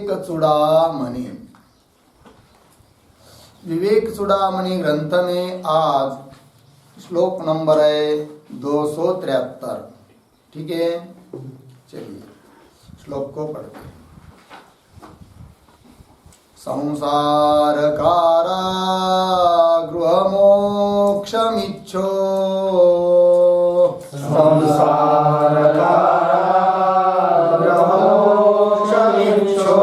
विवेक चूड़ामणि। विवेक चूड़ामणि ग्रंथ में आज श्लोक नंबर है 273। ठीक है, चलिए श्लोक को पढ़ते हैं। संसार कारागृह मोक्षमिच्छो संसार कारागृह मोक्षमिच्छो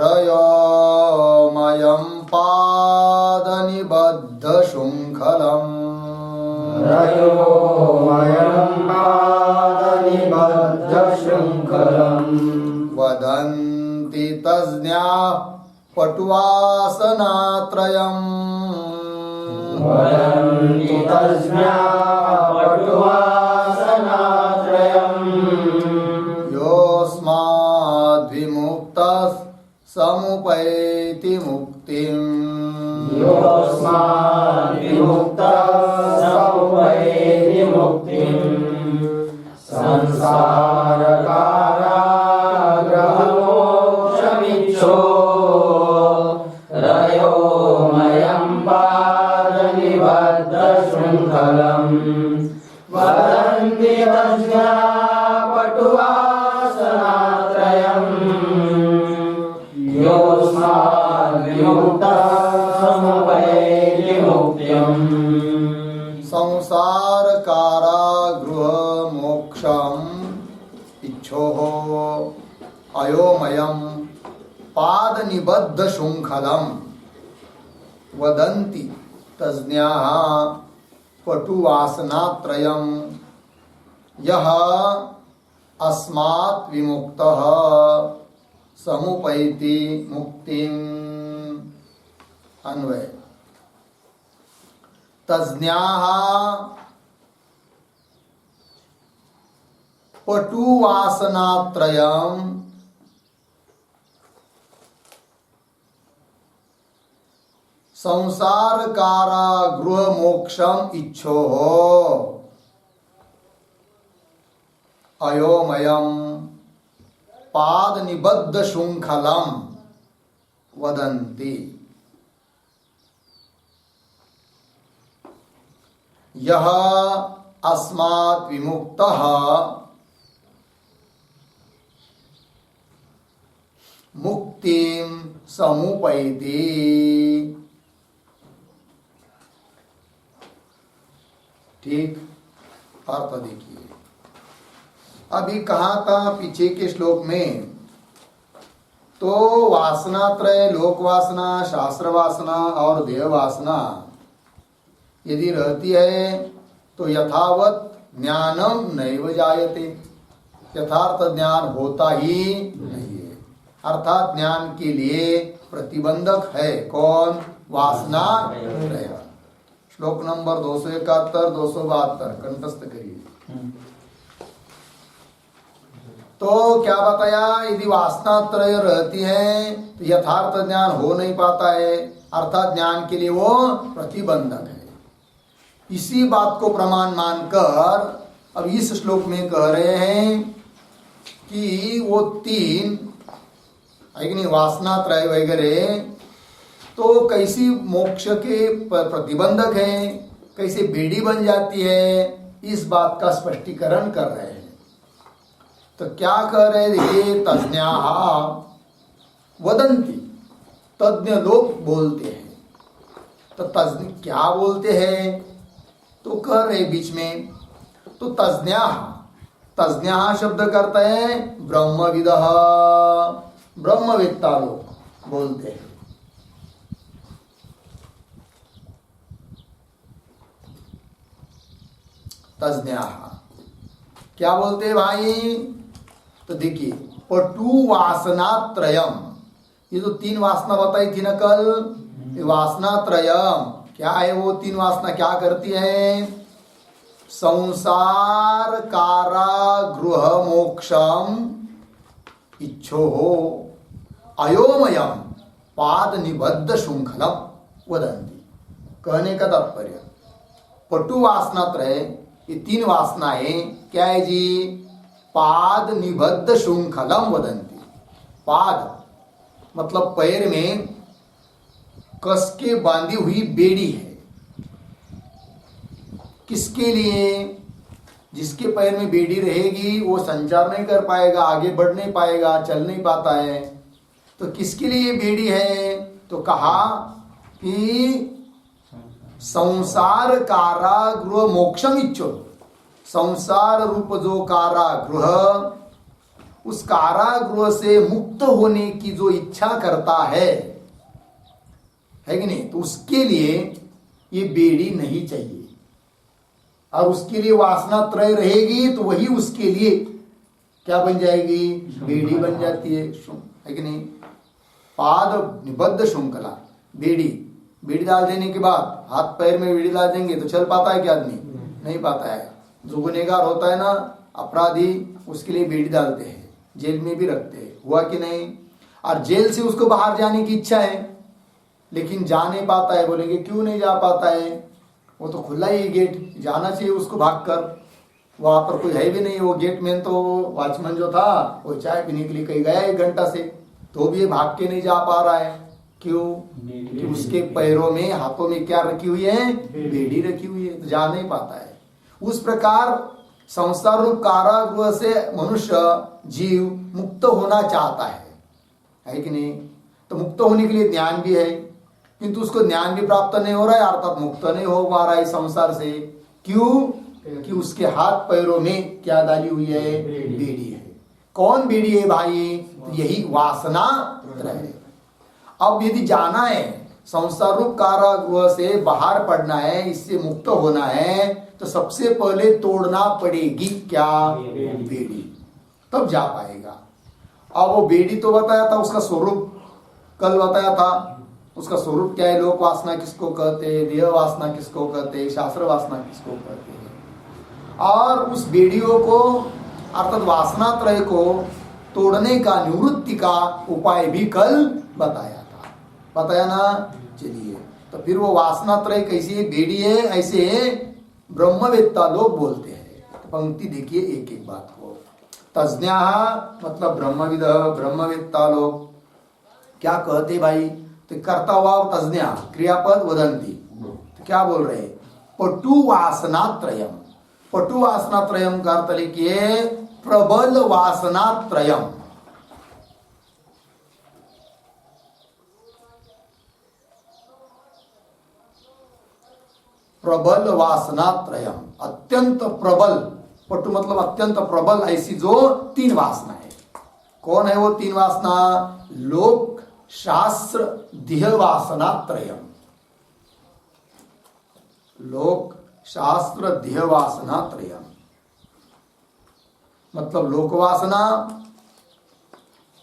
रयोमयं पादनिबद्ध शृंखलम् रयोमयं पादनिबद्ध शृंखलम् वदन्ति तज्ज्ञाः पटुवासनात्रयम् वदन्ति तज्ज्ञाः पटुवासनात्रयम् योऽस्माद्विमुक्तः समुपैति मुक्तिम् योऽस्माद्विमुक्तः समुपैति मुक्तिम् संसार कारागृह मोक्षमिच्छो रयोमयं पादनिबद्ध शृंखलम् वदन्ति तज्ज्ञाः पटुवासनात्रयम् योऽस्माद्विमुक्तः समुपैति मुक्तिम् संसार कारागृह मोक्षम इच्छोः अयोमयं पादनिबद्ध शृंखलम् वदन्ति तज्ज्ञाः पटुवासनात्रयम् यः अस्मात् विमुक्तः समुपैति मुक्तिम्। अन्वय तज्ज्ञाः पटुवासनात्रयम् संसार कारागृह मोक्षम इच्छोः अयोमयं पादनिबद्ध शृंखलम् वदन्ति यः अस्मात् विमुक्तः मुक्तिं समुपैति। ठीक, अर्थ देखिए। अभी कहा था पीछे के श्लोक में, तो वासनात्रय लोक वासना, शास्त्र वासना और देह वासना यदि रहती है तो यथावत ज्ञानम नैव जायते, यथार्थ ज्ञान होता ही नहीं है। अर्थात ज्ञान के लिए प्रतिबंधक है कौन? वासना त्रय। श्लोक नंबर 271 272 कंठस्थ करिए। तो क्या बताया? यदि वासना त्रय रहती है तो यथार्थ ज्ञान हो नहीं पाता है, अर्थात ज्ञान के लिए वो प्रतिबंधक है। इसी बात को प्रमाण मानकर अब इस श्लोक में कह रहे हैं कि वो तीन है कि नहीं, वासना त्रय वगैरह तो कैसी मोक्ष के प्रतिबंधक है, कैसे बेड़ी बन जाती है, इस बात का स्पष्टीकरण कर रहे हैं। तो क्या कह रहे हैं? तज्ञाः वदन्ति, तज्ञ लोग बोलते हैं। तो तज्ञ क्या बोलते हैं? तो कह रहे बीच में, तो तज्ञाः शब्द करते हैं ब्रह्मविदः, ब्रह्मवेत्ता लोग बोलते हैं। तज्ञाः क्या बोलते हैं भाई? तो देखिए, पटु वासनात्रयम, ये तो तीन वासना बताई थी ना कल, वासनात्रयम क्या है? वो तीन वासना क्या करती है? संसार कारागृह मोक्षम इच्छोः अयोमयम पाद निबद्ध शृंखलम वदन्ति। कहने का तात्पर्य, पटु वासना त्रय, ये तीन वासनाएं क्या है जी? पाद निबद्ध शृंखलम वदन्ति, पाद मतलब पैर में कस के बांधी हुई बेड़ी है। किसके लिए? जिसके पैर में बेड़ी रहेगी वो संचार नहीं कर पाएगा, आगे बढ़ नहीं पाएगा, चल नहीं पाता है। तो किसके लिए ये बेड़ी है? तो कहा कि संसार कारागृह मोक्षम इच्छो, संसार रूप जो कारागृह, उस कारागृह से मुक्त होने की जो इच्छा करता है कि नहीं, तो उसके लिए ये बेड़ी नहीं चाहिए। और उसके लिए वासना त्रय रहेगी तो वही उसके लिए क्या बन जाएगी? बेड़ी बन जाती है कि नहीं। पाद निबद्ध श्रृंखला, बेड़ी डाल देने के बाद हाथ पैर में बेड़ी डाल देंगे तो चल पाता है क्या आदमी? नहीं पाता है। जो गुनहगार होता है ना, अपराधी, उसके लिए बेड़ी डालते हैं, जेल में भी रखते हैं, हुआ कि नहीं। और जेल से उसको बाहर जाने की इच्छा है लेकिन जा नहीं पाता है। बोलेंगे क्यों नहीं जा पाता है? वो तो खुला ही गेट, जाना चाहिए उसको भागकर, वहां पर कोई है भी नहीं। वो गेट मैन तो वॉचमैन जो था वो चाय पीने के लिए कहीं गया 1 घंटा से, तो भी ये भाग के नहीं जा पा रहा है। क्यों? कि उसके पैरों में हाथों में क्या रखी हुई है? बेड़ी रखी हुई है, तो जा नहीं पाता है। उस प्रकार संसार रूप कारागृह से मनुष्य जीव मुक्त होना चाहता है कि नहीं। तो मुक्त होने के लिए ज्ञान भी है किंतु उसको ज्ञान भी प्राप्त नहीं हो रहा है, अर्थात मुक्त नहीं हो पा रहा है संसार से। क्यों? कि उसके हाथ पैरों में क्या डाली हुई है? बेड़ी है। कौन बेड़ी है भाई? तो यही वासना त्रय। अब यदि जाना है, संसार रूप कारागृह से बाहर पड़ना है, इससे मुक्त होना है, तो सबसे पहले तोड़ना पड़ेगी क्या? बेड़ी, तब जा पाएगा। अब वो बेड़ी तो बताया था, उसका स्वरूप कल बताया था। उसका स्वरूप क्या है? लोक वासना किसको कहते हैं, देह वासना किसको कहते हैं, शास्त्र वासना किसको कहते हैं। और उस बेड़ियों को अर्थात वासना त्रय को तोड़ने का, निवृत्ति का उपाय भी कल बताया था, बताया ना। चलिए, तो फिर वो वासना त्रय कैसी बेड़ी है, ऐसे ब्रह्मवेत्ता लोग बोलते हैं। तो पंक्ति देखिए एक एक बात को। तज्ञा मतलब ब्रह्मविद, ब्रह्मवेत्ता लोग क्या कहते भाई? तो कर्ता वाव तज्ञा, क्रियापद वदंती, तो क्या बोल रहे? पटु वासनात्रयम। पटु वासनात्रयम का अर्थ लिखिए प्रबल वासनात्रयम। प्रबल वासनात्रयम, अत्यंत प्रबल। पटु मतलब अत्यंत प्रबल, ऐसी जो 3 वासना है। कौन है वो 3 वासना? लोक शास्त्र देह वासना त्रयम। लोक शास्त्र देह वासना त्रयम मतलब लोक वासना,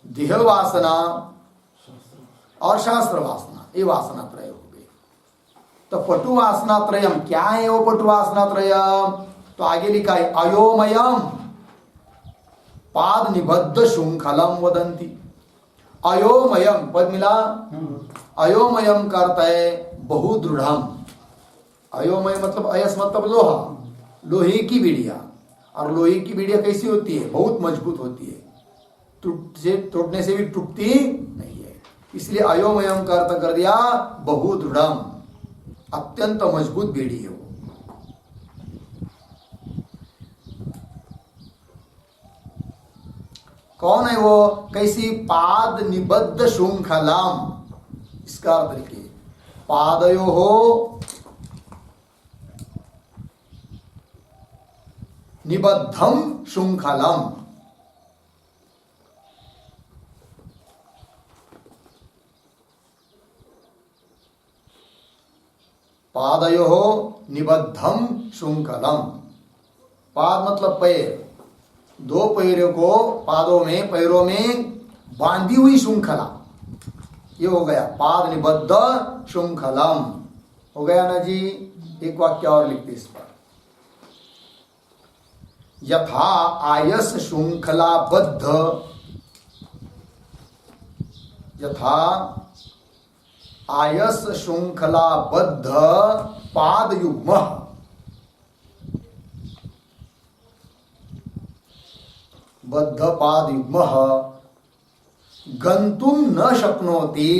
देह वासना और शास्त्र वासना, ये वासना त्रय हो गए। तो पटु वासना त्रयम क्या है? वो पटु वासना त्रयम तो आगे लिखा है अयोमयम पाद निबद्ध श्रृंखलम वदंती। अयोमयम पद मिला, अयोमयम का अर्थ है बहुदृढ़म। अयोमय मतलब अयस मतलब लोहा, लोहे की बेड़िया। और लोहे की बेड़िया कैसी होती है? बहुत मजबूत होती है, टूटने से भी टूटती नहीं है। इसलिए अयोमयम का अर्थ कर दिया बहुदृढ़म, अत्यंत मजबूत बेड़ी है वो। कौन है वो? कैसी? पाद निबद्ध श्रृंखलाम। इसका अर्थ लिखिए पादयो हो निबद्धम श्रृंखलम। पादयो हो निबद्धम श्रृंखलम। पाद मतलब पैर, 2 पैरों को पादों में, पैरों में बांधी हुई श्रृंखला, ये हो गया पाद निबद्ध श्रृंखलम। हो गया ना जी। एक वाक्य और लिखते इस पर, यथा आयस श्रृंखलाबद्ध, यथा आयस श्रृंखलाबद्ध पाद युग्म, बद्ध पाद युग्म गंतुम न शक्नोति,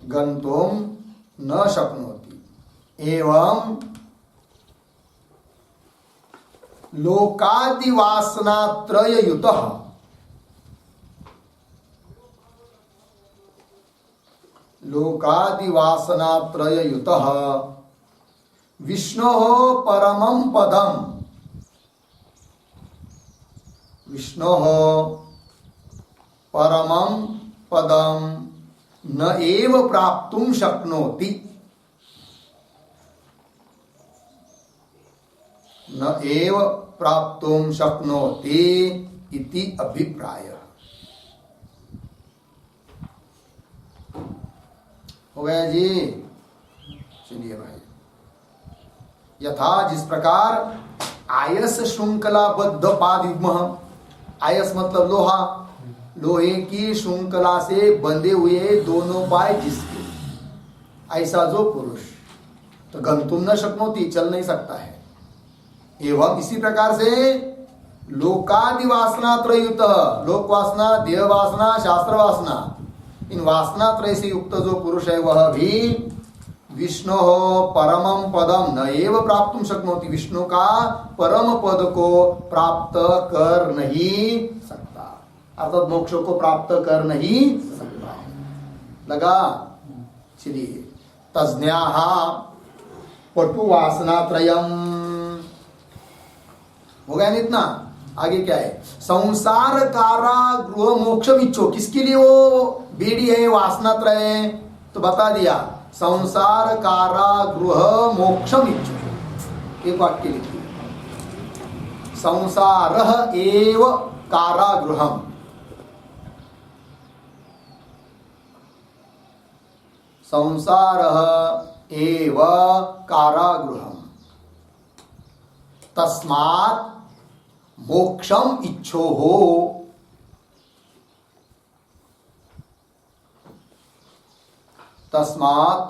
गंतुम न शक्नोति। एवं लोकादिवासनात्रययुतः, लोकादिवासनात्रययुतः विष्णोः परमं पदं, विष्णोः परमं पदं न एव प्राप्तुं शक्नोति, न एव प्राप्तुं शक्नोति इति अभिप्रायः। हो गया जी। चलिए भाई, यथा जिस प्रकार आयस श्रृंखलाबद्ध पादयुग्म, आयस मतलब लोहा, लोहे की श्रृंखला से बंधे हुए दोनों पाय जिसके, ऐसा जो पुरुष, तो गंतुम न शक्नोति, चल नहीं सकता है। एवं इसी प्रकार से लोकादि वासना त्रयुक्त, लोक वासना, देह वासना, शास्त्र वासना, इन वासना त्रय से युक्त जो पुरुष है वह भी विष्णु परमं पदम न एव प्राप्तुं शक्नोति, विष्णु का परम पद को प्राप्त कर नहीं सकता, अर्थात मोक्ष को प्राप्त कर नहीं सकता है। लगा? चलिए, तज्ञाः पटु वासना त्रयम, हो गया ना इतना? आगे क्या है? संसार कारागृह मोक्षम इच्छो, किसके लिए वो बेड़ी है, वासना त्रय? तो बता दिया, संसार कारागृह मोक्षम इच्छो। एक वाक्य लिखिए, संसारः एव कारागृहम्, संसारः एव कारागृहम्, तस्मात् मोक्षम इच्छो हो, तस्मात्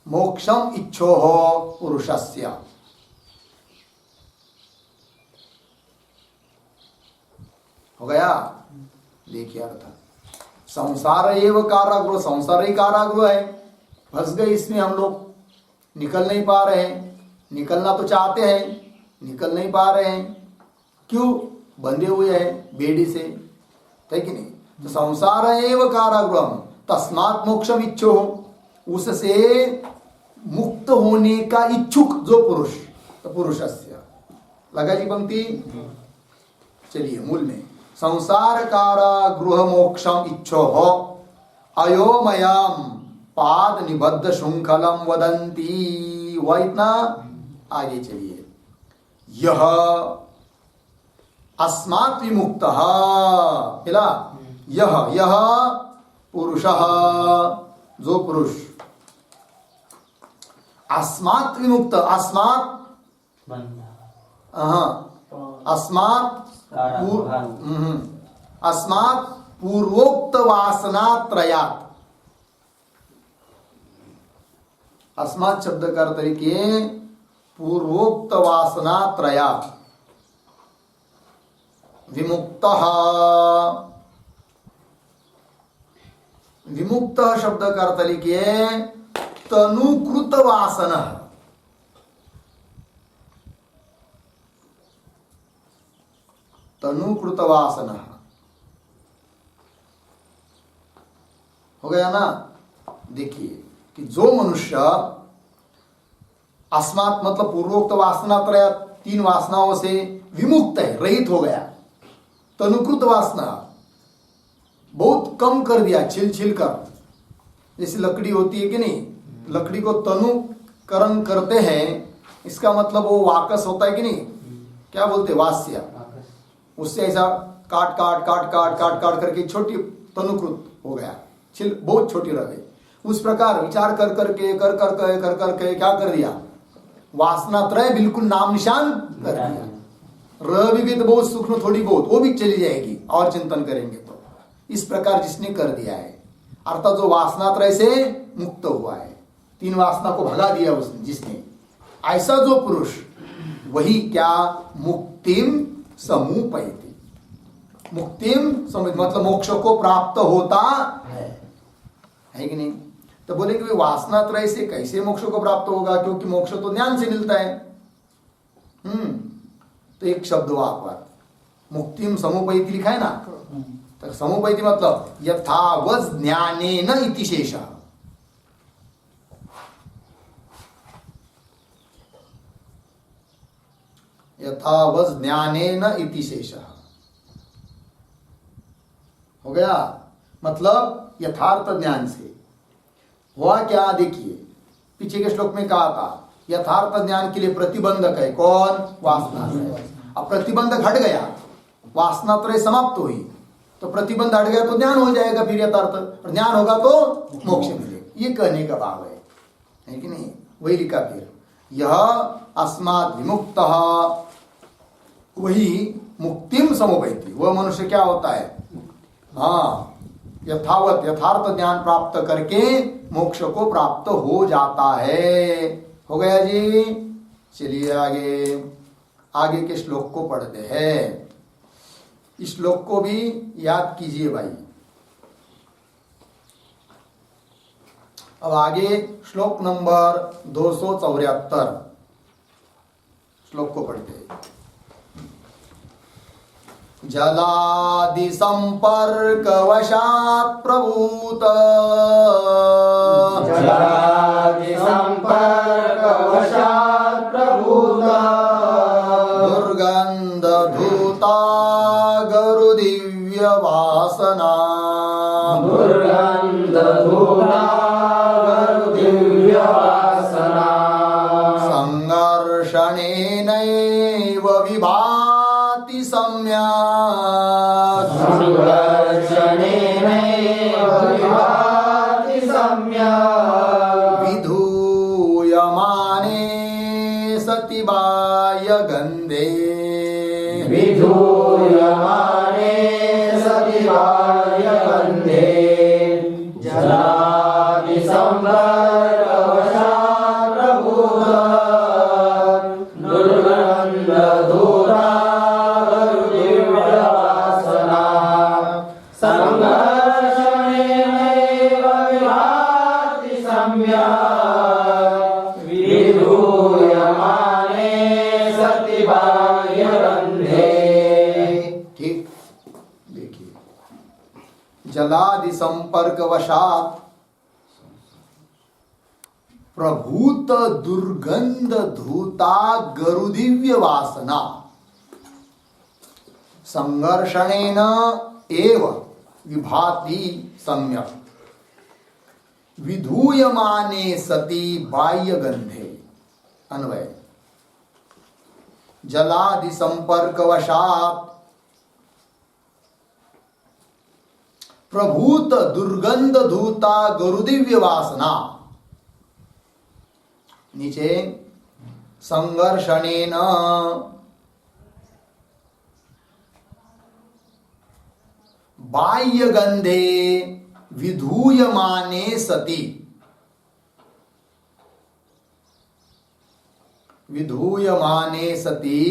मोक्षम इच्छो हो पुरुषस्य। हो गया? देखिए अर्थ, संसार एव कारागृह, संसार ही कारागृह है, फंस गए इसमें हम लोग, निकल नहीं पा रहे हैं। निकलना तो चाहते हैं, निकल नहीं पा रहे हैं, क्यों? बंधे हुए हैं बेड़ी से, है कि नहीं? तो संसार एव कारागृहम तस्मात् मोक्षम इच्छो, उससे मुक्त होने का इच्छुक जो पुरुष, तो पुरुषस्य। लगा जी पंक्ति? चलिए मूल में, संसार कारागृह मोक्षम इच्छो हो अयोमयम पाद निबद्ध श्रृंखलम वदंती, वह इतना। आगे चलिए, यह अस्मात् विमुक्तः, मिला? यह पुरुषः, जो पुरुष अस्मात् विमुक्त, अस्मात् अस्मात् पूर्वोक्त वासना त्रयात्, अस्मात् शब्द का अर्थ लिखिए पूर्वोक्त वासना त्रयात्, विमुक्तः, विमुक्त शब्द का अर्थ लिखिए तनुकृत वासना, तनुकृत वासना। हो गया ना? देखिए कि जो मनुष्य अस्मात् मतलब पूर्वोक्त वासना त्रय, तीन वासनाओं से विमुक्त है, रहित हो गया, तनुकृत वासना बहुत कम कर दिया, छिल छिल कर, जैसे लकड़ी होती है कि नहीं, लकड़ी को तनुकरण करते हैं, इसका मतलब वो वाकस होता है कि नहीं, क्या बोलते, वास्य, उससे ऐसा काट काट काट काट काट काट करके छोटी तनुकृत हो गया, छिल बहुत छोटी रह गई। उस प्रकार विचार कर करके कर करके क्या कर दिया, वासना त्रय बिल्कुल नाम निशान कर दिया। रह भी तो बहुत सूक्ष्म थोड़ी बहुत, वो भी चली जाएगी और चिंतन करेंगे तो। इस प्रकार जिसने कर दिया है, अर्थात जो वासना त्रय से मुक्त हुआ है, तीन वासना को भगा दिया उसने, जिसने, ऐसा जो पुरुष वही क्या मुक्तिम समुपैति, मुक्तिम मतलब मोक्ष को प्राप्त होता है कि नहीं। तो बोले कि वासना त्रय से कैसे मोक्ष को प्राप्त होगा, क्योंकि मोक्ष तो ज्ञान से मिलता है। तो एक शब्द वाक मुक्तिम समुपैति लिखा है ना, तो समुपैति मतलब यथावत ज्ञानेन इति शेषः, यथावत ज्ञानेन इति शेषः हो गया, मतलब यथार्थ ज्ञान से। हुआ क्या, देखिए पीछे के श्लोक में कहा था यथार्थ ज्ञान के लिए प्रतिबंधक है कौन, वासना है। अब प्रतिबंधक हट गया, वासना त्रय समाप्त हुई, तो प्रतिबंध हट गया तो ज्ञान हो जाएगा फिर यथार्थ, और ज्ञान होगा तो मोक्ष मिलेगा, ये कहने का भाव है कि नहीं। वही लिखा फिर यह अस्मात् विमुक्तः, वही मुक्तिम समुपैति, वह मनुष्य क्या होता है, हाँ यथावत यथार्थ ज्ञान प्राप्त करके मोक्ष को प्राप्त हो जाता है। हो गया जी। चलिए आगे, आगे के श्लोक को पढ़ते हैं। इस श्लोक को भी याद कीजिए भाई। अब आगे श्लोक नंबर 274 श्लोक को पढ़ते हैं। जलादि संपर्क वशात् प्रभूत, जलादि संपर्क वशात् प्रभूत, दुर्गंध धूता गरु दिव्य वासना, दुर्गंध धूता गरु दिव्य वासना, संघर्षणेनैव विभाति सम्यक्, संघर्षणेनैव विभाति सम्यक्, विधूयमाने सति बाह्यगन्धे, विधूयमाने सति बाह्यगन्धे, जलादि संपर्क वशात् प्रभूत, दुर्गन्ध धूता गरु दिव्य वासना, संघर्षणेनैव विभाति सम्यक्, विधूयमाने सति बाह्यगन्धे। ठीक। देखिए जलादि संपर्क वशात प्रभूत दुर्गंध धूता गरुदिव्य वासना, संघर्षणेन एव विभाति सम्यक, विधूयमाने सति बाह्यगंधे। अन्वय जलादि संपर्क वशात प्रभूत दुर्गंध धूता गरुदिव्य वासना, नीचे संघर्षणेन बाह्यगंधे विधूयमाने सति, विधूयमाने सति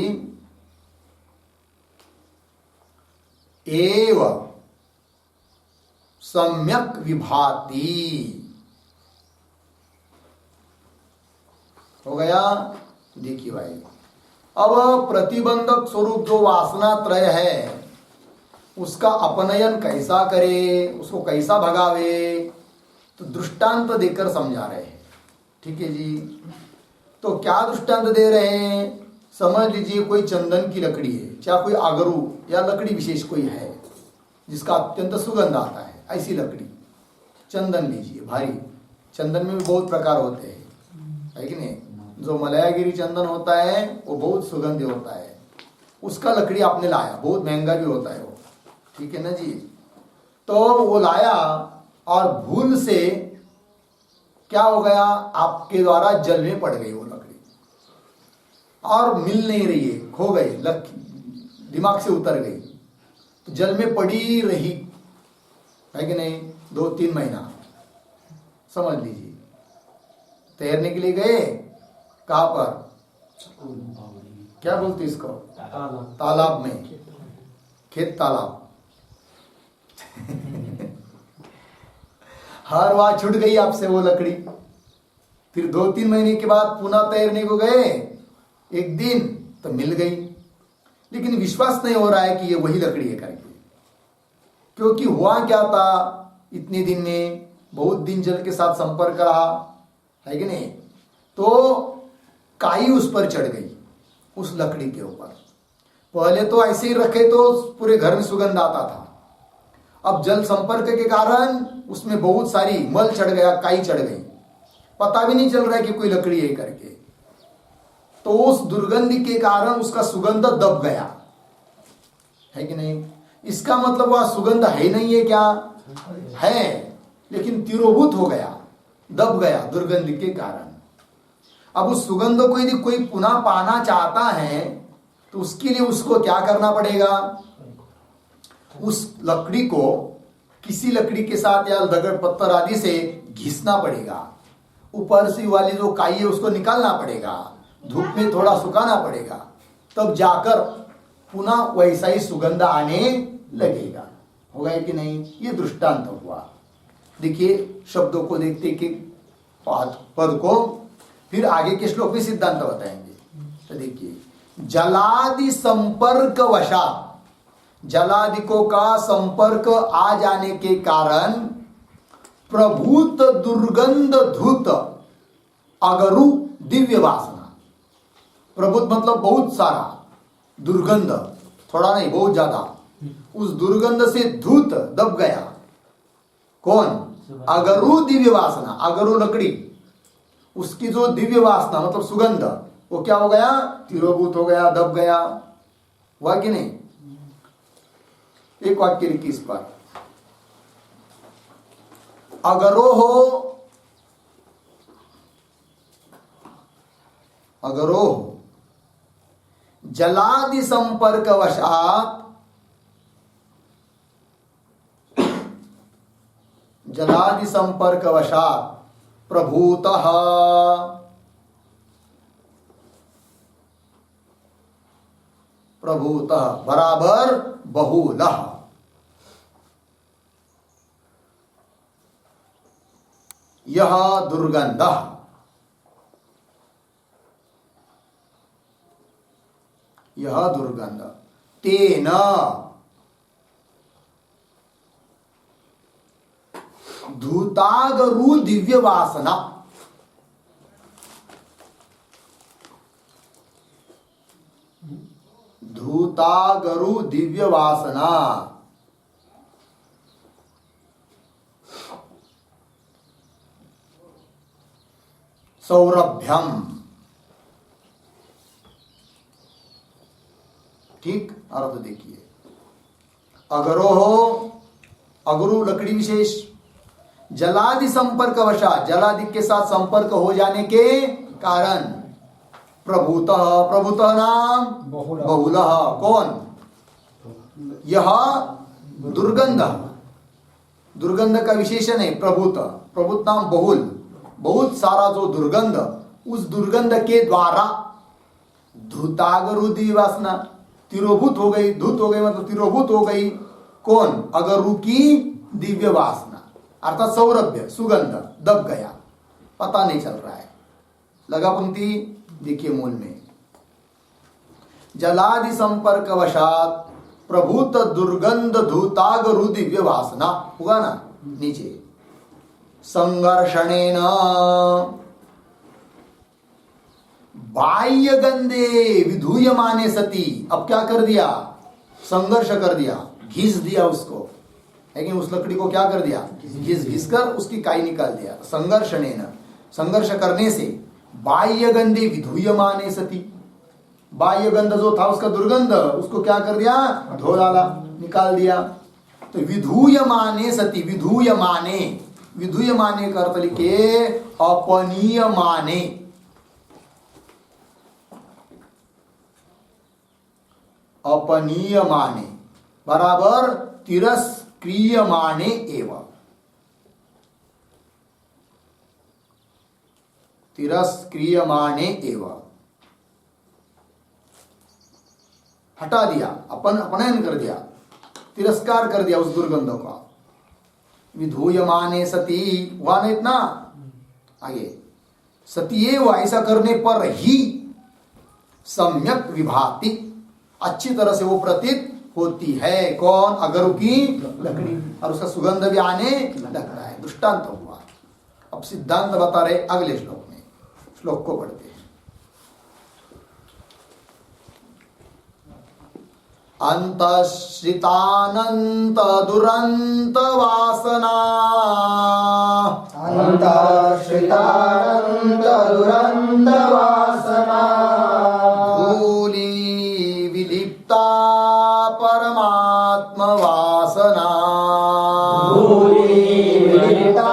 एव सम्यक विभाति। हो गया। देखिए भाई, अब प्रतिबंधक स्वरूप जो वासना त्रय है उसका अपनयन कैसा करे, उसको कैसा भगावे, तो दृष्टांत देकर समझा रहे हैं। ठीक है जी। तो क्या दृष्टांत दे रहे हैं, समझ लीजिए कोई चंदन की लकड़ी है, चाहे कोई आगरू या लकड़ी विशेष कोई है जिसका अत्यंत सुगंध आता है, ऐसी लकड़ी चंदन लीजिए। भारी चंदन में भी बहुत प्रकार होते हैं, है कि नहीं। जो मलयागिरी चंदन होता है वो बहुत सुगंधी होता है, उसका लकड़ी आपने लाया, बहुत महंगा भी होता है वो, ठीक है ना जी। तो वो लाया और भूल से क्या हो गया, आपके द्वारा जल में पड़ गई वो लकड़ी और मिल नहीं रही है, खो गई, दिमाग से उतर गई, तो जल में पड़ी रही, है कि नहीं, 2-3 महीना समझ लीजिए। तैरने के लिए गए, कहाँ पर, क्या बोलते इसको, तालाब। तालाब में, खेत तालाब। हर बार छूट गई आपसे वो लकड़ी। फिर 2-3 महीने के बाद पुनः तैरने को गए, एक दिन तो मिल गई, लेकिन विश्वास नहीं हो रहा है कि ये वही लकड़ी है करके। क्योंकि हुआ क्या था, इतने दिन में बहुत दिन जल के साथ संपर्क रहा है कि नहीं, तो काई उस पर चढ़ गई, उस लकड़ी के ऊपर। पहले तो ऐसे ही रखे तो पूरे घर में सुगंध आता था, अब जल संपर्क के कारण उसमें बहुत सारी मल चढ़ गया, काई चढ़ गई, पता भी नहीं चल रहा है कि कोई लकड़ी है करके। तो उस दुर्गंध के कारण उसका सुगंध दब गया, है कि नहीं। इसका मतलब वह सुगंध है नहीं है, क्या है, लेकिन तिरोभूत हो गया, दब गया दुर्गंध के कारण। अब उस सुगंध को यदि कोई पुनः पाना चाहता है तो उसके लिए उसको क्या करना पड़ेगा, उस लकड़ी को किसी लकड़ी के साथ या दगड़ पत्थर आदि से घिसना पड़ेगा, ऊपर से वाली जो काई है उसको निकालना पड़ेगा, धूप में थोड़ा सुखाना पड़ेगा, तब जाकर पुनः वैसा ही सुगंध आने लगेगा। होगा कि नहीं, ये दृष्टांत हुआ। देखिए शब्दों को देखते कि पद को, फिर आगे के श्लोक में सिद्धांत बताएंगे। तो देखिए, जलादि संपर्क वशात, जलादिकों का संपर्क आ जाने के कारण प्रभूत दुर्गंध धूत अगरु दिव्य वासना। प्रभूत मतलब बहुत सारा, दुर्गंध थोड़ा नहीं बहुत ज्यादा, उस दुर्गंध से धूत दब गया। कौन, अगरु दिव्य वासना, अगरु लकड़ी, उसकी जो दिव्य वासना मतलब सुगंध, वो क्या हो गया, तिरोभूत हो गया, दब गया। हुआ कि नहीं। एक वाक्य लिखिए इस पर, अगरोह, अगरोह जलादि संपर्क वशात, जलादि संपर्क वशात प्रभूतः, प्रभूतः बराबर बहुलः, यह दुर्गंध, यह दुर्गंध तेन धूतागरु दिव्य वासना, धूतागरु दिव्य वासना सौरभ्यम। ठीक, अर्थ देखिए, अगरोह, अगरु लकड़ी विशेष, जलादि संपर्क वशा, जलादि के साथ संपर्क हो जाने के कारण प्रभूतः, प्रभूतः नाम बहुलः, कौन, यह दुर्गंध, दुर्गंध का विशेषण है प्रभूत, प्रभूत नाम बहुल, बहुत सारा जो दुर्गंध, उस दुर्गंध के द्वारा धूतागरु दिव्य वासना तिरोभूत हो गई, धूत हो गई मतलब तिरोभूत हो गई। कौन, अगरु की दिव्य वासना, अर्थात सौरभ्य, सुगंध दब गया, पता नहीं चल रहा है। लगा पंक्ति, देखिए मूल में, जलादि संपर्क वशात प्रभूत दुर्गंध धूतागरु दिव्य वासना, होगा ना नीचे, संघर्षणेन बाह्य गंधे विधूयमाने सती, अब क्या कर दिया, संघर्ष कर दिया, घिस दिया उसको, लेकिन उस लकड़ी को क्या कर दिया, घिस घिस कर उसकी काई निकाल दिया। संघर्षणेन, संघर्ष करने से, बाह्य गंधे विधूयमाने सती, बाह्य गंध जो था उसका दुर्गंध, उसको क्या कर दिया, धो डाला, निकाल दिया। तो विधूयमाने सती, विधूयमाने, विधूयमाने का अर्थ लिखे अपनीयमाने, अपनीयमाने बराबर तिरस्क्रियमाने एवं, तिरस्क्रियमाने एवं, हटा दिया, अपनयन कर दिया, तिरस्कार कर दिया उस दुर्गंध का। विधूयमाने सती, हुआ नहीं इतना आगे, सतीये हुआ, ऐसा करने पर ही सम्यक विभाति, अच्छी तरह से वो प्रतीत होती है। कौन? अगरु की लकड़ी, और उसका सुगंध भी आने लगता है। दृष्टांत हुआ। अब सिद्धांत बता रहे अगले श्लोक में। श्लोक को पढ़ते हैं। अंतश्रितानंत दुरंत वासना, अंतश्रितानंत दुरंत वासना, धूली विलिप्ता परमात्म वासना, धूली विलिप्ता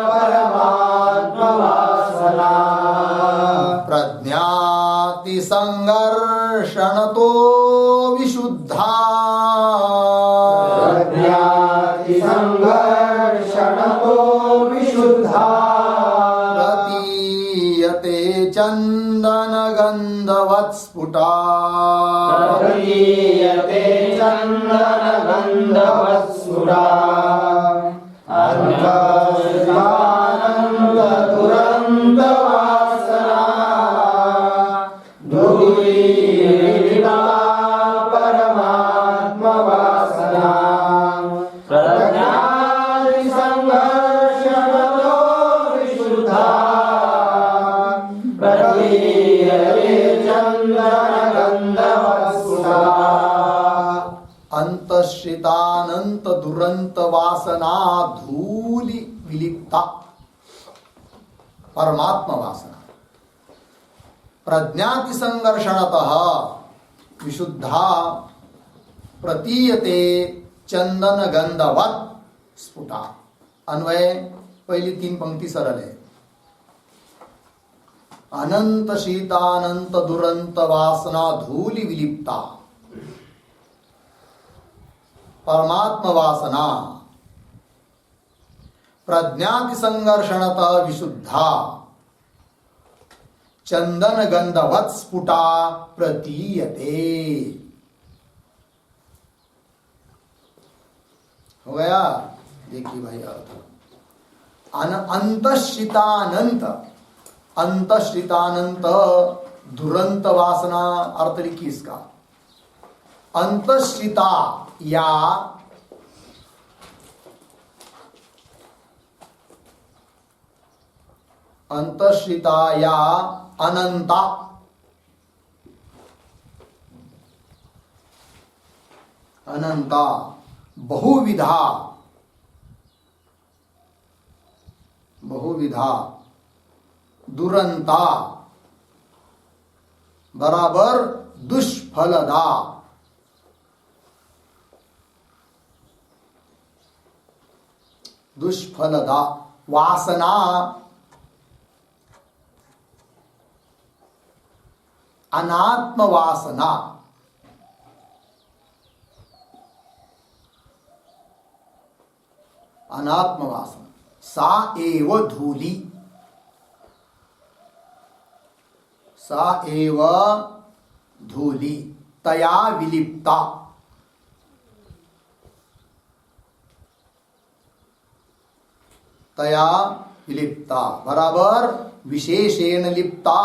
परमात्म वासना, प्रज्ञाति संघर्षण तो विशुद्धा, प्रज्ञाति संघर्षण तो विशुद्धा, प्रतीयते चंदन गंधवत् स्फुटा, प्रतीयते चंदन गंधवत् स्फुटा, अंतश्रितानंद दुरंत वासना, धूली विलिप्ता परमात्म वासना, प्रज्ञाति संघर्षण तो विशुद्धा, प्रतीयते चंदन गंधवत् स्फुटा, अंतश्रितानंत दुरंत वासना धूलि विलिप्ता परमात्म वासना, प्रज्ञाति संघर्षणतः विशुद्धा, प्रतीयते चंदन गंधवत् स्फुटा। अन्वय पहली 3 पंक्ति सरल है। अनंत शीतानंत दुरंत वासना धूलि विलिप्ता परमात्म वासना, प्रज्ञाति संघर्षणतः विशुद्धा, चंदन गंधवत् स्फुटा प्रतीयते। हो गया? देखिए भाई अर्थ। अंतश्रितानंत, अंतश्रितानंत दुरंत वासना, अर्थ लिखिए इसका। अंतश्रिता या अंतश्रिता या अनंता, अनंता बहुविधा, बहुविधा दुरंता बराबर दुष्फलदा, दुष्फलदा वासना अनात्म वासना, अनात्म वासना सा एव धूली, सा एव धूली तया विलिप्ता, तया विलिप्ता बराबर विशेषेण लिप्ता,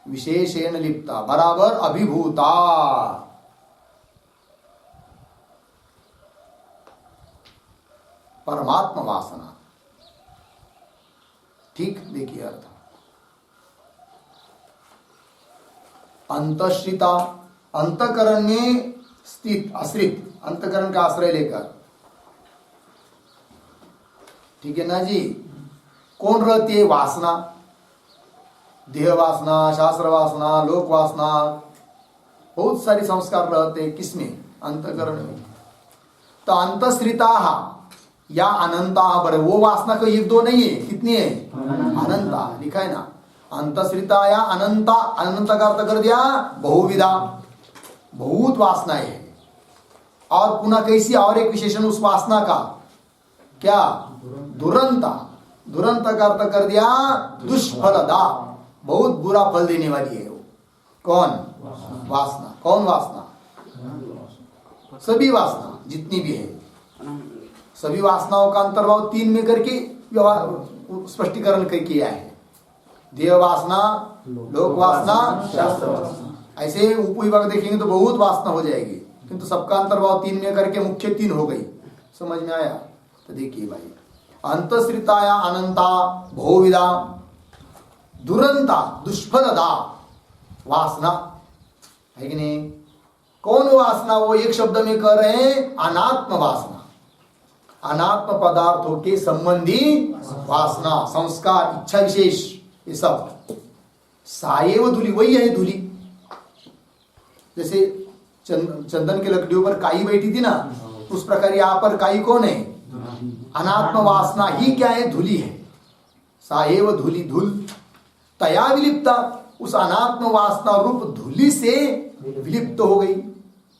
विशेषेण लिप्ता बराबर अभिभूता। परमात्मा वासना। ठीक, देखिए अर्थ। अंतश्रिता, अंतकरण में स्थित, आश्रित, अंतकरण का आश्रय लेकर, ठीक है ना जी। कौन रहती है? वासना, देह वासना, शास्त्र वासना, लोक वासना, बहुत सारी संस्कार रहते हैं किसमें? अंतकरण में। तो अंतश्रिता या अनंता, बड़े वो वासना का एक दो नहीं है, कितनी है? अनंता लिखा है ना। अंतश्रिता या अनंता, अनंत का अर्थ कर दिया बहुविधा, बहुत वासनाएं है। और पुनः कैसी? और एक विशेषण उस वासना का क्या? दुरंता, दुरंत का अर्थ कर दिया दुष्फलदा, बहुत बुरा फल देने वाली है वो। कौन? वासना। कौन वासना? सभी वासना जितनी भी है, सभी वासनाओं का अंतर्भाव 3 में करके स्पष्टीकरण किया है। देह वासना, लोक वासना, शास्त्र वासना। ऐसे उपविभाग देखेंगे तो बहुत वासना हो जाएगी, किंतु सबका अंतर्भाव 3 में करके मुख्य 3 हो गई। समझ में आया? तो देखिए भाई, अंतश्रिताया अनंता बहुविधा दुरंता दुष्फलदा वासना है कि नहीं? कौन वासना? वो एक शब्द में कह रहे हैं अनात्म वासना। अनात्म पदार्थों के संबंधी वासना, संस्कार, इच्छा विशेष, ये सब साएव धूलि, वही है धूलि। जैसे चंदन के लकड़ियों पर काई बैठी थी ना, उस प्रकार यहाँ पर काई कौन है? अनात्म वासना ही क्या है? धूलि है। साएव धूलि, धूल तया विलिप्ता, उस अनात्म वासना रूप धूलि से विलिप्त हो गई।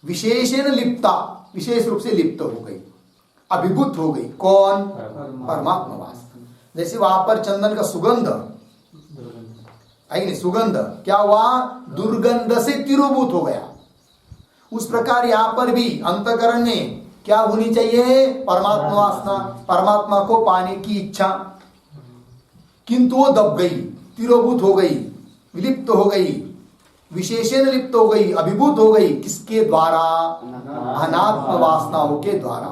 विशेषण लिप्ता, विशेष रूप से लिप्त हो गई, अभिभूत हो गई। कौन? परमात्मा वासना। जैसे वहां पर चंदन का सुगंध आई नहीं, सुगंध क्या हुआ? दुर्गंध से तिरोभूत हो गया। उस प्रकार यहां पर भी अंतःकरण में क्या होनी चाहिए? परमात्मा वासना, परमात्मा को पाने की इच्छा, किंतु वो दब गई, तिरोभूत हो गई, विलिप्त हो गई, विशेषण लिप्त हो गई, अभिभूत हो गई। किसके द्वारा? अनात्म वासनाओं के द्वारा।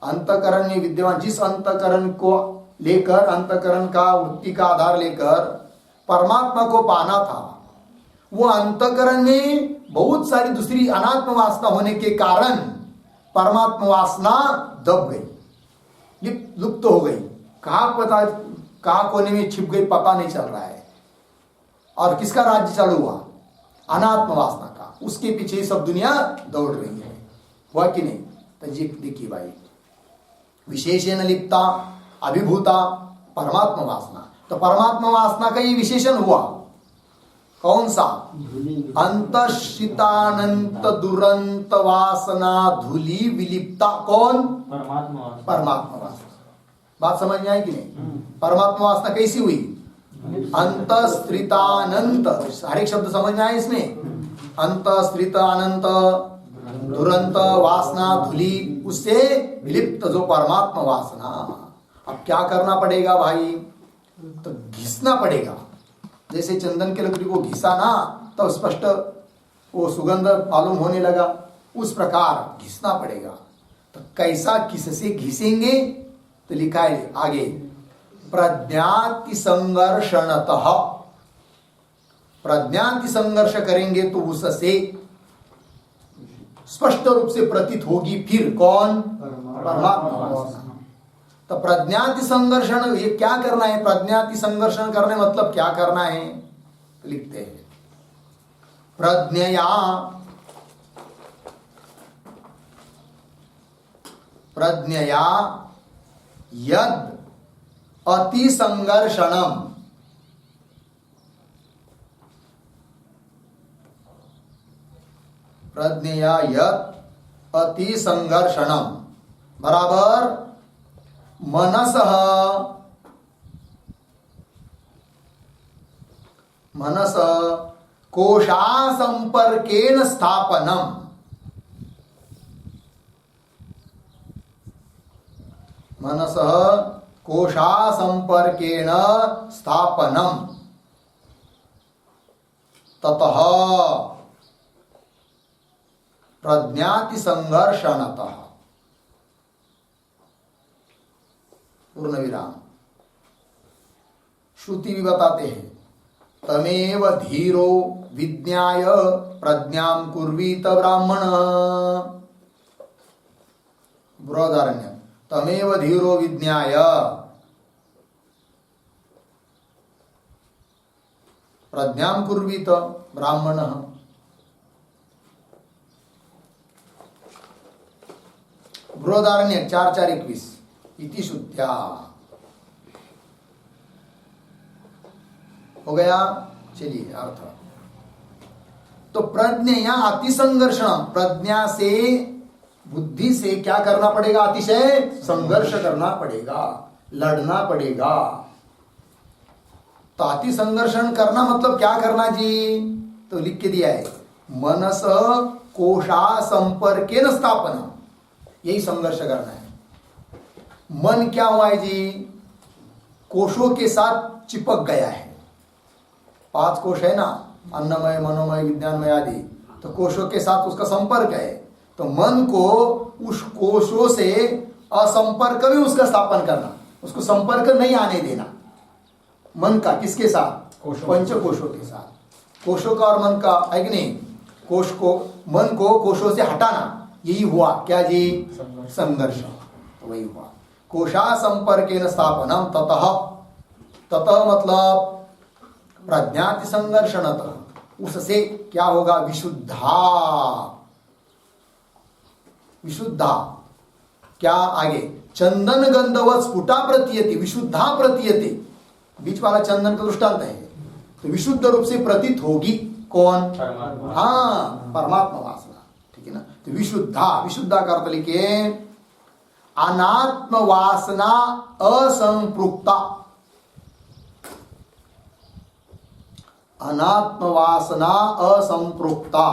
अंतःकरण में विद्यमान, जिस अंतःकरण को लेकर, अंतःकरण का वृत्ति का आधार लेकर परमात्मा को पाना था, वो अंतःकरण में बहुत सारी दूसरी अनात्म वासना होने के कारण परमात्मा वासना दब गई, लुप्त हो गई। कहाँ कोने में छिप गई पता नहीं चल रहा है। और किसका राज्य चालू हुआ? अनात्म वासना का। उसके पीछे सब दुनिया दौड़ रही है, हुआ कि नहीं? तो जी देखिए भाई, विशेषण लिप्ता अभिभूता परमात्मा वासना। तो परमात्मा वासना का ये विशेषण हुआ। कौन सा? अंतश्रितानंत दुरंत वासना धूलि विलिप्ता। कौन? परमात्मा वासना। बात समझ में आई कि नहीं? परमात्मा वासना कैसी हुई? अंतस्त्रितानंत, हर एक शब्द समझ में आए इसमें? अंतस्त्रित अनंत दुरंत वासना धूलि, उससे विलिप्त जो परमात्मा वासना। अब क्या करना पड़ेगा भाई? तो घिसना पड़ेगा। जैसे चंदन के लकड़ी को घिसा ना, तो स्पष्ट वो सुगंध मालूम होने लगा, उस प्रकार घिसना पड़ेगा। तो कैसा, किससे घिसेंगे? तो लिखा है आगे, प्रज्ञाति संघर्षणतः। प्रज्ञाति संघर्ष करेंगे तो उससे स्पष्ट रूप से प्रतीत होगी। फिर कौन? परमात्मा वासना। तो प्रज्ञाति संघर्षण, ये क्या करना है? प्रज्ञाति संघर्षण करने मतलब क्या करना है? तो लिखते हैं, प्रज्ञया यद अति संघर्षणम, प्रज्ञया यद अति संघर्षणम बराबर मनस कोशा संपर्केण स्थापनम। मनस कोशा संपर्केण स्थापनम ततः प्रज्ञाति संघर्षणतः। पूर्ण विराम। श्रुति भी बताते हैं, तमेव धीरो विज्ञाय प्रज्ञां कुर्वीत ब्राह्मण। बृहदारण्यक, तमेव धीरो विज्ञाय प्रज्ञां कुर्वीत ब्राह्मण। बृहदारण्यक 4:4-21 इति शुद्ध्या। हो गया। चलिए अर्थ। तो प्रज्ञा अतिसंघर्षण, प्रज्ञा से, बुद्धि से क्या करना पड़ेगा? अतिशय संघर्ष करना पड़ेगा, लड़ना पड़ेगा। तो अति संघर्षण करना मतलब क्या करना जी? तो लिख के दिया है, मनस कोशा संपर्केन स्थापना, यही संघर्ष करना है। मन क्या हुआ है जी? कोशों के साथ चिपक गया है। 5 कोश है ना, अन्नमय, मनोमय, विज्ञानमय आदि, तो कोशों के साथ उसका संपर्क है। तो मन को उस कोशों से असंपर्क में उसका स्थापन करना, उसको संपर्क नहीं आने देना। मन का किसके साथ? पंच कोशों के साथ। कोशों का और मन का है कि नहीं? कोश को, मन को कोशों से हटाना, यही हुआ क्या जी? संघर्ष। तो वही हुआ कोशा संपर्केन स्थापनम ततः। ततः मतलब प्रज्ञाति संघर्षणतः, उससे क्या होगा? विशुद्धा। विशुद्धा क्या? आगे चंदन गंधवत स्फुटा प्रतीयते, विशुद्धा प्रतीयते, बीच वाला चंदन का दृष्टांत है। तो विशुद्ध रूप से प्रतीत होगी कौन? हाँ, परमात्मा वासना। ठीक है ना? तो विशुद्धा, विशुद्धा का अर्थ लिखे अनात्म वासना असंपृक्ता। अनात्म वासना असंपृक्ता,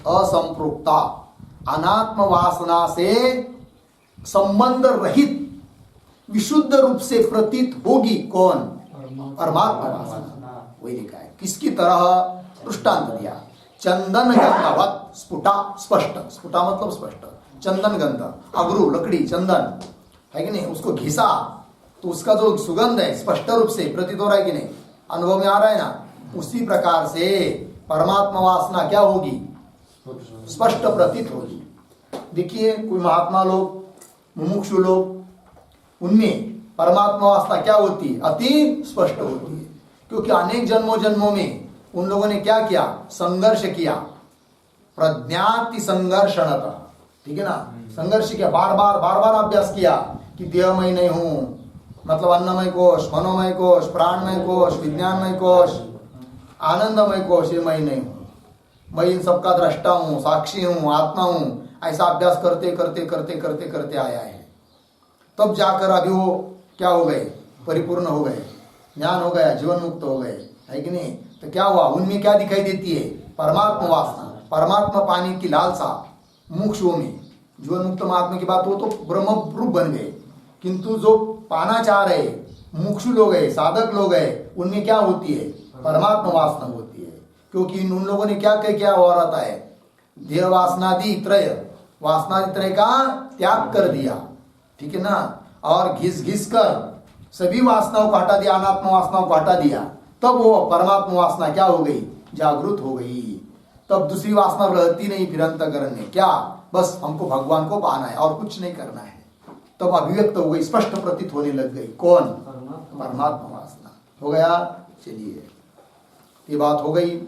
असंपृक्ता, अनात्म वासना से संबंध रहित विशुद्ध रूप से प्रतीत होगी कौन? परमात्मा वासना। वही लिखा है। किसकी तरह? दृष्टांत दिया, चंदन गंधवत स्फुटा, स्पष्ट, स्फुटा मतलब स्पष्ट, चंदन गंध, अगरू, लकड़ी, चंदन है कि नहीं, उसको घिसा तो उसका जो सुगंध है स्पष्ट रूप से प्रतीत हो रहा है कि नहीं, अनुभव में आ रहा है ना। उसी प्रकार से परमात्मा वासना क्या होगी? स्पष्ट प्रतीत होगी। देखिए कोई महात्मा लोग, मुमुक्षु लोग, उनमें परमात्मा वासना क्या होती है? अति स्पष्ट होती है, क्योंकि अनेक जन्मों जन्मों में उन लोगों ने क्या किया? संघर्ष किया, प्रज्ञाति संघर्षणतः। ठीक है ना? संघर्ष किया, बार बार अभ्यास किया कि देहमय नहीं हूं, मतलब अन्नमय कोश, मनोमय कोश, प्राणमय कोश, विज्ञानमय कोश, आनंदमय कोश, ये मैं नहीं हूं, मैं इन सबका दृष्टा हूं, साक्षी हूं, आत्मा हूं। ऐसा अभ्यास करते करते करते करते करते आया है। तब जाकर अभी वो क्या हो गए? परिपूर्ण हो गए, ज्ञान हो गया, जीवन मुक्त हो गए, है कि नहीं? तो क्या हुआ? उनमें क्या दिखाई देती है? परमात्मा वासना, परमात्मा पाने की लालसा मुमुक्षुओं में। जीवन मुक्त महात्मा की बात हो तो ब्रह्म रूप बन गए, किंतु जो पाना चाह रहे मुमुक्षु लोग है, साधक लोग है, उनमें क्या होती है? परमात्मा वासना होती है। क्योंकि उन लोगों ने क्या क्या हो रहा है? देह वासनादि त्रय, वासनादि त्रय का त्याग कर दिया। ठीक है ना? और घिस घिस कर सभी वासनाओं को हटा दिया, अनात्मा वासनाओं को हटा दिया। तब वो परमात्मा वासना क्या हो गई? जागृत हो गई। तब दूसरी वासना रहती नहीं फिर अंतःकरण में। क्या? बस हमको भगवान को पाना है और कुछ नहीं करना है। तब अभिव्यक्त हो गई, स्पष्ट प्रतीत होने लग गई कौन? परमात्मा वासना। हो गया? चलिए, ये बात हो गई।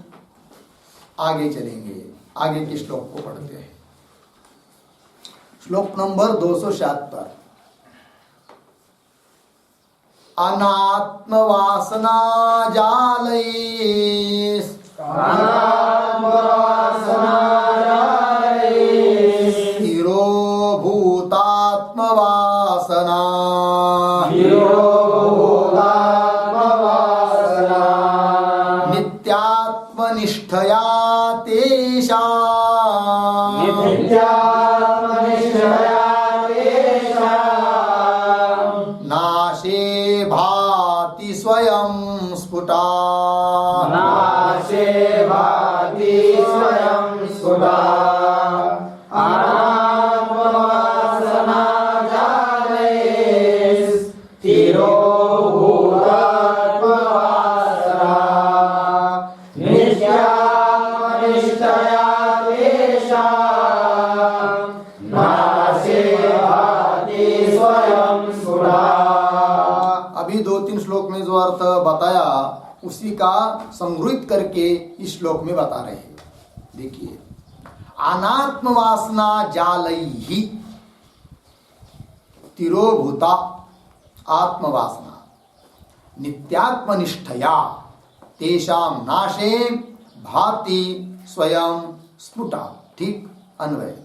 आगे चलेंगे, आगे के श्लोक को पढ़ते हैं। श्लोक नंबर 276। अनात्म वासना जालय स्थिरो भूतात्म वासना नित्यात्मनिष्ठया तेषां नाशे भाति स्वयं स्फुटा। अभी 2-3 श्लोक में जो अर्थ बताया उसी का संग्रहित करके इस श्लोक में बता रहे हैं। देखिए, अनात्म वासना जालैहि तिरोभूता आत्म वासना नित्यात्मनिष्ठया तेषां नाशे भाति स्वयं स्फुटा। ठीक अन्वय।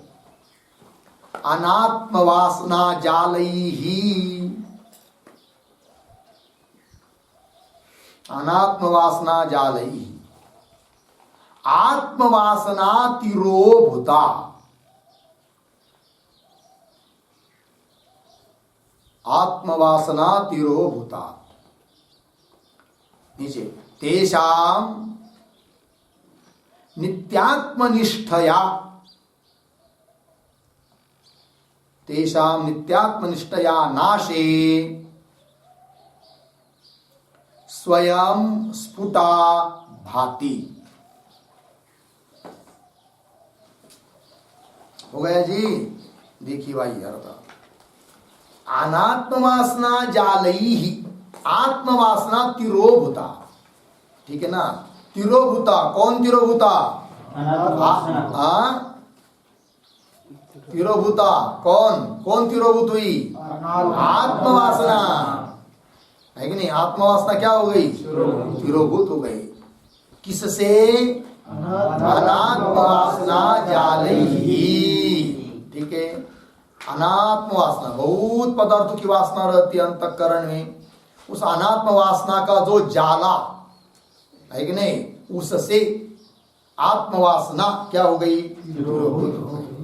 अनात्म वासना जालैहि, अनात्म वासना जालैहि आत्मवासना तिरोभूता, आत्मवासना तिरोभूता। नीचे तेषाम नित्यात्मनिष्ठया, तेषाम नित्यात्मनिष्ठया नाशे स्वयं स्फुटा भाति। हो गया जी। देखिए भाई अर्थ, अनात्मवासना जालैहि आत्मवासना तिरोभूता, ठीक है ना। तिरोभूता, कौन तिरोभूता? तिरोभूता कौन, कौन तिरोभूत हुई? आत्मवासना, है कि नहीं? आत्मवासना क्या हो गई? तिरोभूत हो गई। किससे? अनात्मवासना जालैहि, ठीक है। अनात्म वासना, बहुत पदार्थों की वासना रहती है अंतःकरण में। उस अनात्म वासना का जो जाला है कि नहीं, उससे आत्मवासना क्या हो गई?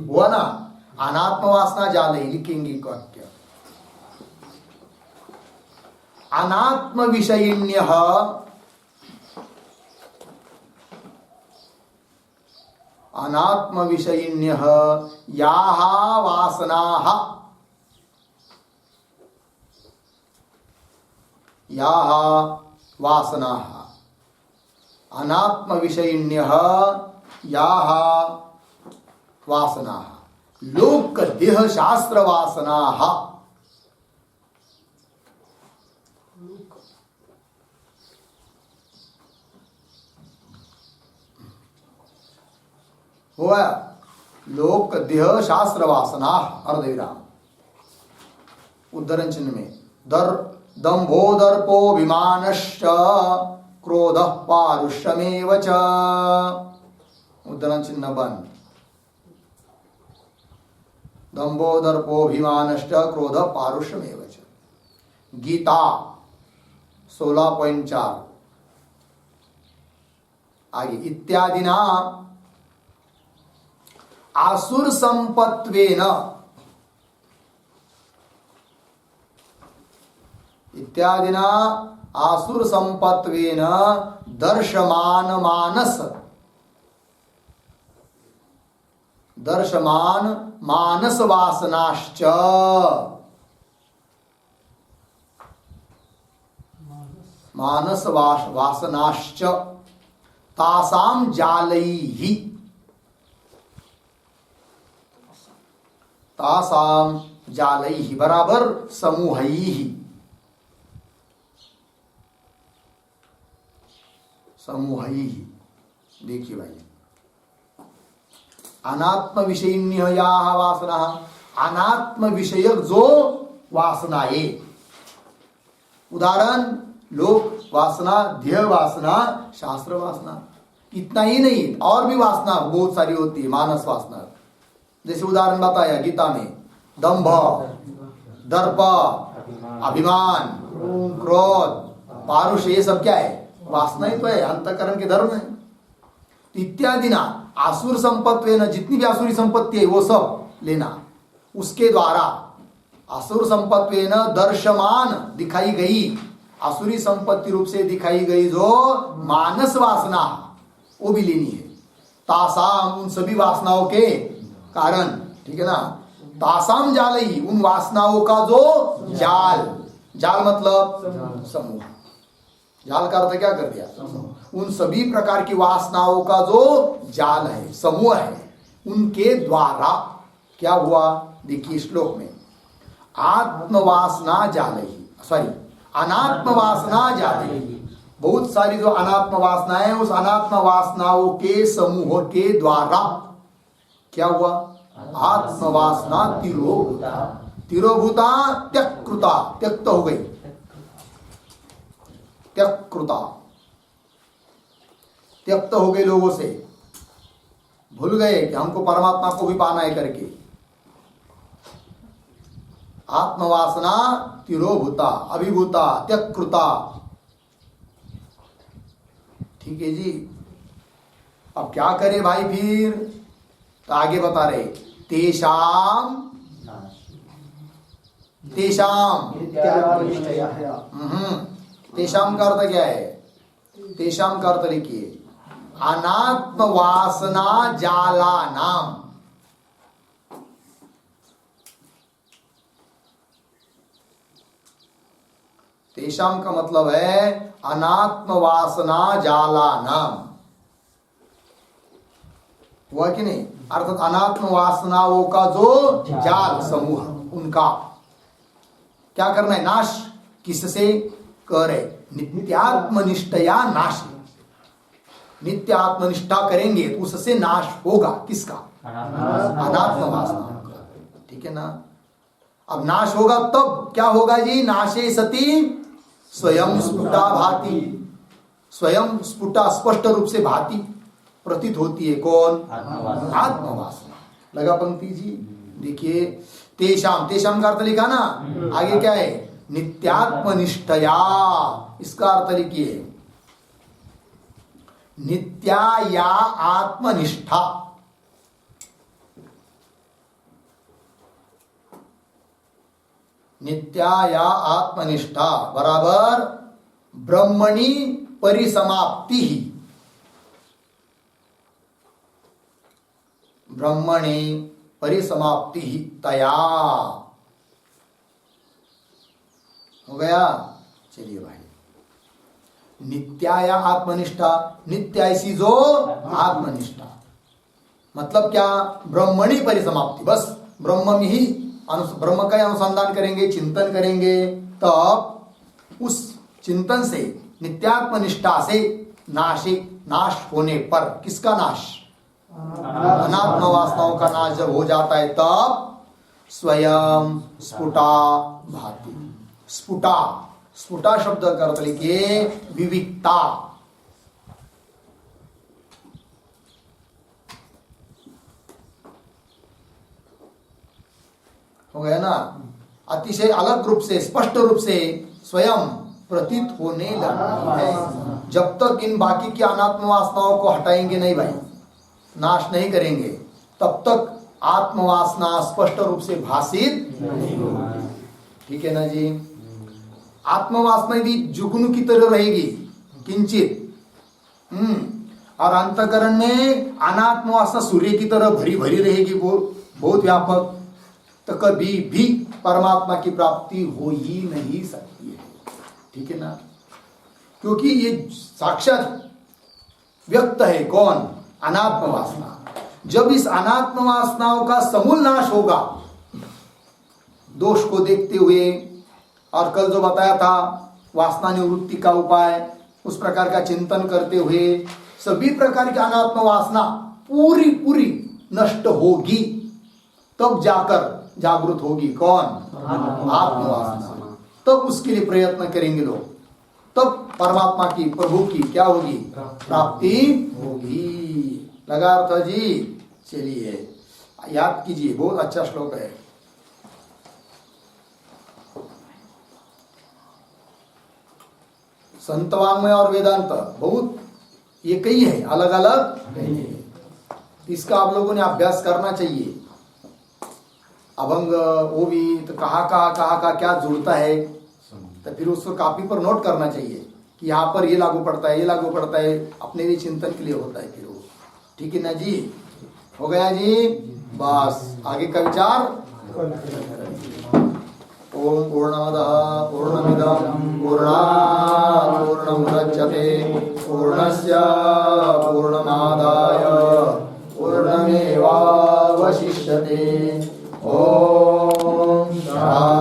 हुआ ना। अनात्म वासना जाले, लिखेंगे वाक्य। अनात्म विषयिण्य, अनात्म विषयिण्य याः वासनाः, याः वासनाः, अनात्म विषयिण्य याः वासनाः लोक देह शास्त्र वासनाः, हुआ लोक देह शास्त्र वासना अर्धविराम। उद्धरण चिन्ह में दर दंभो दर्पोभिमानश्च क्रोधः पारुष्यमेव च, उद्धरण चिन्ह बंद। दंभो दर्पोभिमानश्च क्रोधः पारुष्यमेव च। गीता 16.4 आगे इत्यादि ना आसुर संपत्वेन, इत्यादिना आसुर संपत्वेन दर्शमान मानस, दर्शमान मानस वासनाश्च, मानस वासनाश्च तासाम जालैहि, तासाम जालैहि बराबर समूहैहि, समूहैहि। देखिए भाई, अनात्म विषयिण्य याः वासना, अनात्म विषयक जो वासनाएं, उदाहरण लोक वासना, ध्येय वासना, शास्त्र वासना। इतना ही नहीं, और भी वासना बहुत सारी होती है। मानस वासना, जैसे उदाहरण बताया गीता में, दंभ, दर्प, अभिमान, क्रोध, पारुष, ये सब क्या है? वासना ही तो है, अंतःकरण के धर्म है। इत्यादि ना आसुर संपत्ति न, जितनी भी आसुरी संपत्ति है वो सब लेना। उसके द्वारा आसुर संपत्ति न दर्शमान दिखाई गई, आसुरी संपत्ति रूप से दिखाई गई जो मानस वासना, वो भी लेनी है। तासाम, उन सभी वासनाओं के कारण, ठीक है ना। तासाम जालई, उन वासनाओं का जो जाल, जाल मतलब समूह। जाल का अर्थ क्या कर दिया? उन सभी प्रकार की वासनाओं का जो जाल है, समूह है, उनके द्वारा क्या हुआ? देखिए श्लोक में, आत्मवासना जालई, सॉरी अनात्म वासना जालई, बहुत सारी जो अनात्म वासनाएं हैं, उस अनात्म वासनाओं के समूह के द्वारा क्या हुआ? आत्मवासना तिरोभूता, तिरोभूता त्यक्कृता, त्यक्त हो गई, त्यक्कृता, त्यक्त हो गए लोगों से, भूल गए कि हमको परमात्मा को भी पाना है करके। आत्मवासना तिरोभूता, अभिभूता, त्यकृता। ठीक है जी। अब क्या करे भाई फिर? तो आगे बता रहे, तेषाम तेषाम तेषाम का अर्थ क्या है? तेषाम का अर्थ लिखिए, अनात्म वासना जाला नाम। तेषाम का मतलब है अनात्म वासना जाला नाम, हुआ कि नहीं? अर्थात अनात्म वासनाओं का जो जाल समूह, उनका क्या करना है? नाश। किससे करे? नित्यात्मनिष्ठया नाश। नित्य आत्मनिष्ठा करेंगे तो उससे नाश होगा। किसका? अनात्म वासना का। ठीक है ना? अब नाश होगा तब क्या होगा जी? नाशे सती स्वयं स्फुटा भाति। स्वयं स्फुटा स्पष्ट रूप से भाति प्रतीत होती है। कौन? आत्मवासना। लगा पंक्ति जी? देखिए, तेषाम, तेषाम का अर्थ लिखा ना, आगे क्या है? नित्यात्मनिष्ठया। इसका अर्थ लिखिए, नित्या या आत्मनिष्ठा। नित्या या आत्मनिष्ठा बराबर ब्रह्मणि परिसमाप्ति ही। ब्रह्मणि परिसमाप्ति ही तया। हो गया? चलिए भाई, नित्या या आत्मनिष्ठा। नित्य ऐसी जो आत्मनिष्ठा, मतलब क्या? ब्रह्मणि परिसमाप्ति। बस ब्रह्म में ही ब्रह्म का अनुसंधान करेंगे, चिंतन करेंगे, तब उस चिंतन से, नित्यात्मनिष्ठा से नाश होने पर, किसका नाश? अनात्म वासनाओं का नाश जब हो जाता है तब स्वयं स्फुटा भाति। स्फुटा, स्फुटा शब्द का अर्थ लिखिए विविक्ता। हो गया ना? अतिशय अलग रूप से, स्पष्ट रूप से स्वयं प्रतीत होने लगती है। जब तक इन बाकी की अनात्म वासनाओं को हटाएंगे नहीं भाई, नाश नहीं करेंगे, तब तक आत्मवासना स्पष्ट रूप से भाषित नहीं होगी। ठीक है ना जी? आत्मवासना यदि जुगनू की तरह रहेगी किंचित, और अंतःकरण में अनात्मवासना सूर्य की तरह भरी भरी रहेगी, बहुत व्यापक, तो कभी भी परमात्मा की प्राप्ति हो ही नहीं सकती है। ठीक है ना? क्योंकि ये साक्षात व्यक्त है कौन? अनात्म वासना। जब इस अनात्म वासनाओं का समूल नाश होगा, दोष को देखते हुए, और कल जो बताया था वासना निवृत्ति का उपाय, उस प्रकार का चिंतन करते हुए सभी प्रकार की अनात्म वासना पूरी पूरी नष्ट होगी, तब जाकर जागृत होगी कौन? आत्मवासना। तब उसके लिए प्रयत्न करेंगे लोग, तब परमात्मा की, प्रभु की क्या होगी? प्राप्ति होगी। लगा अर्थ जी? चलिए याद कीजिए, बहुत अच्छा श्लोक है। संतवांग्मय और वेदांत बहुत एक ही है, अलग अलग नहीं है। इसका आप लोगों ने अभ्यास करना चाहिए। अभंग वो भी तो कहाँ क्या जुड़ता है, तो फिर उसको कॉपी पर नोट करना चाहिए कि यहाँ पर ये लागू पड़ता है, ये लागू पड़ता है, अपने भी चिंतन के लिए होता है फिर वो। ठीक है ना जी? हो गया जी? बस आगे का विचार। ओम पूर्णमदः पूर्णमिदं पूर्णात् पूर्णमुदच्यते पूर्णस्य पूर्णमादाय पूर्णमेवावशिष्यते। ओम शांति।